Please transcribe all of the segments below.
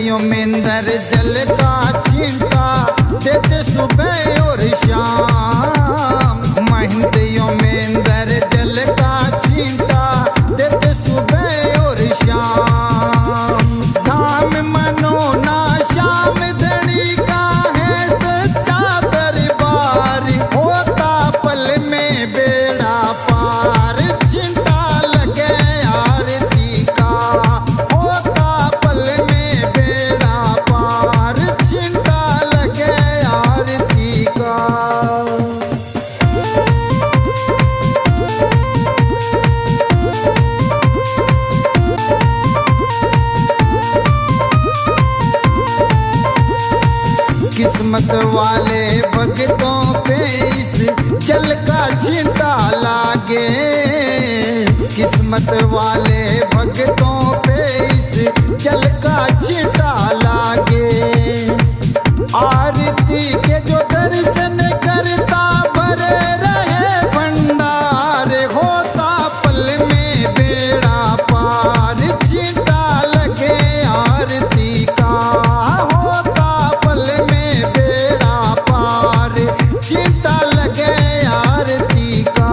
महंतियों में अंदर जल का चिंता देते सुबह और शाम। महंतियों में अंदर जल का चिंता देते सुबह और शाम। धाम मनो ना शाम धनी का है सच्चा दरबार। होता पल में बेड़ा पार चिंता लगे आरती का। होता पल में बेड़ा पार चिंता लगे आरती का। किस्मत वाले भक्तों पे इस जल का चिंता लागे। किस्मत वाले भक्तों पे इस जल का चिंता लागे। आरती के जो दर्शन करता भरे रहे भंडार। होता पल में बेड़ा पार चिंता लगे आरती का। होता पल में बेड़ा पार चिंता लगे आरती का।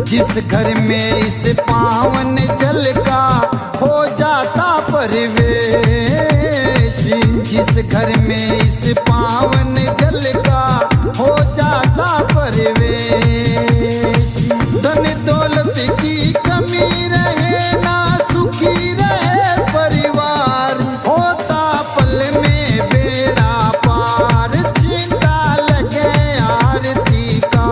जिस घर में इस पावन जल का हो जाता परिवेश। जिस घर में इस पावन जल का हो जाता परिवेश। धन दौलत की कमी रहे ना सुखी रहे परिवार। होता पल में बेड़ा पार चिंता लगे आरती का।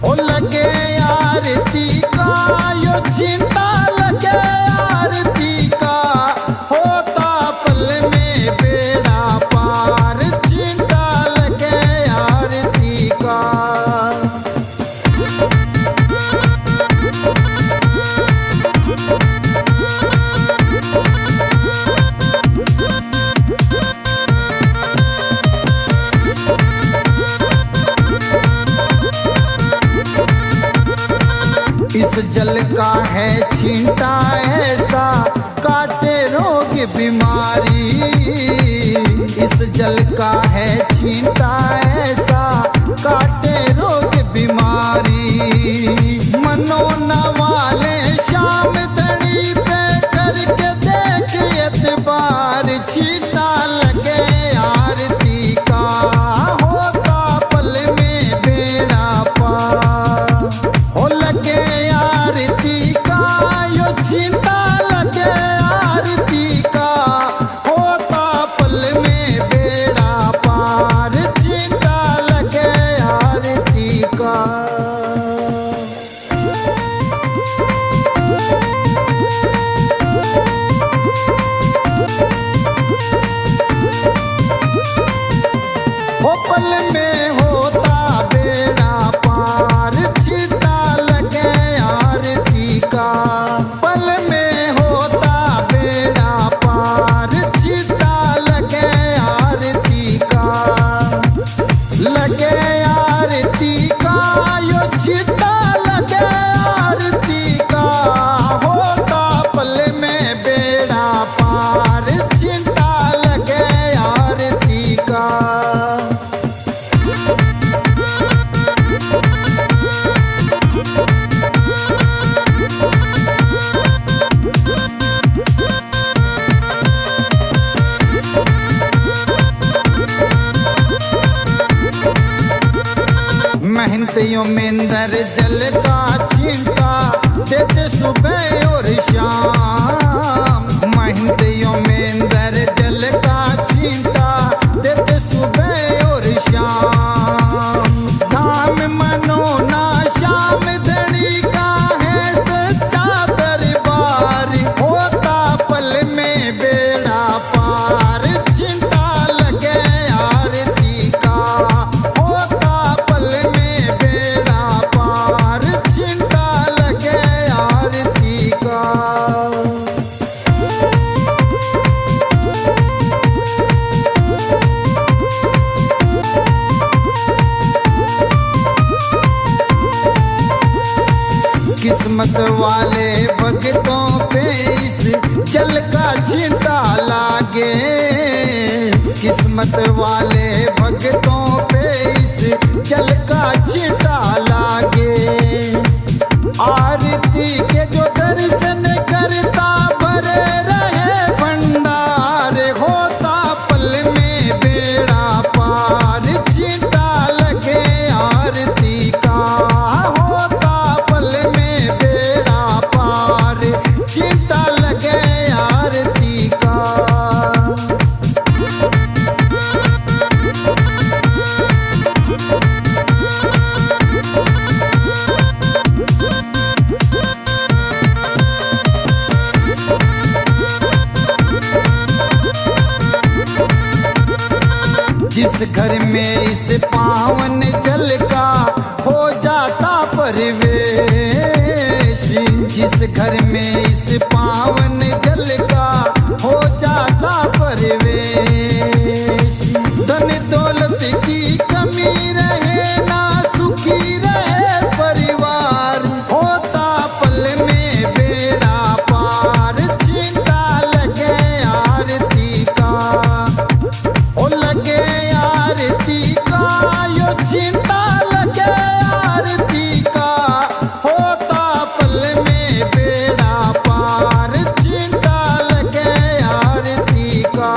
हो लगे आरती का यो चिंता लगे आरती का। होता पल में बेड़ा पार चिंता लगे आरती का। इस जल का है छींटा ऐसा काटे रोग बीमारी। इस जल का है छींटा ऐसा काटे रोग बीमारी। मनो न वाले शाम धड़ी पे करके देख एतबार छींटा लगे आरती का। होता पल में बेड़ा पार। हो लगे आरती का यो चिंता लगे आरती का। होता पल में बेड़ा पार चिंता लगे आरती का। हो पल में होता बेड़ा पार चिंता लगे आरती का। पल में होता बेड़ा पार चिंता लगे आरती का। लगे आरती का यो चिंता लगे आरती का। होता पल में बेड़ा पार चिंता लगे आरती का। महंतियों में अंदर जल का चिंता देते सुबह और शाम। महंतियों में अंदर जल का चिंता देते सुबह और शाम। धाम मनो ना शाम धनी का है सच्चा दरबार। होता पल में बेड़ा पार चिंता लगे आरती का। होता पल में बेड़ा पार चिंता लगे आरती का। किस्मत वाले भक्तों पे इस जल का छींटा लागे। किस्मत वाले भक्तों पे इस जल का छींटा लागे। आरती के जो दर्शन करता भरे रहे भंडार, होता पल में बेड़ा पार। छींटा लगे आरती का, होता पल में बेड़ा पार। छींटा लगे आरती का। जिस घर में इस पावन जल का हो जाता परिवेश, जिस घर में इस पावन जल का हो जाता परिवेश। धन दौलत की कमी रहे ना सुखी रहे परिवार, होता पल में बेड़ा पार। छींटा लगे आरती का, ओ लगे आरती का, यो छींटा लगे आरती का। होता पल में बेड़ा पार। छींटा लगे आरती का।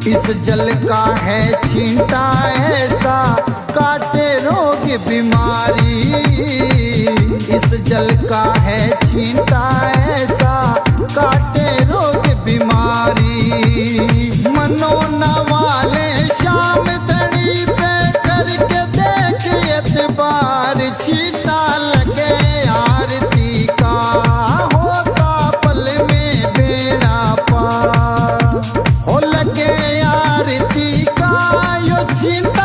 इस जल का है छींटा ऐसा, काटे रोग बीमारी। इस जल का है छींटा ऐसा, काटे रोग बीमारी। मनोना वाले शाम धड़ी पे करके देख एतबार। छींटा लगे आरती का, होता पल में बेड़ा पार। हो लगे आरती का, यो छींटा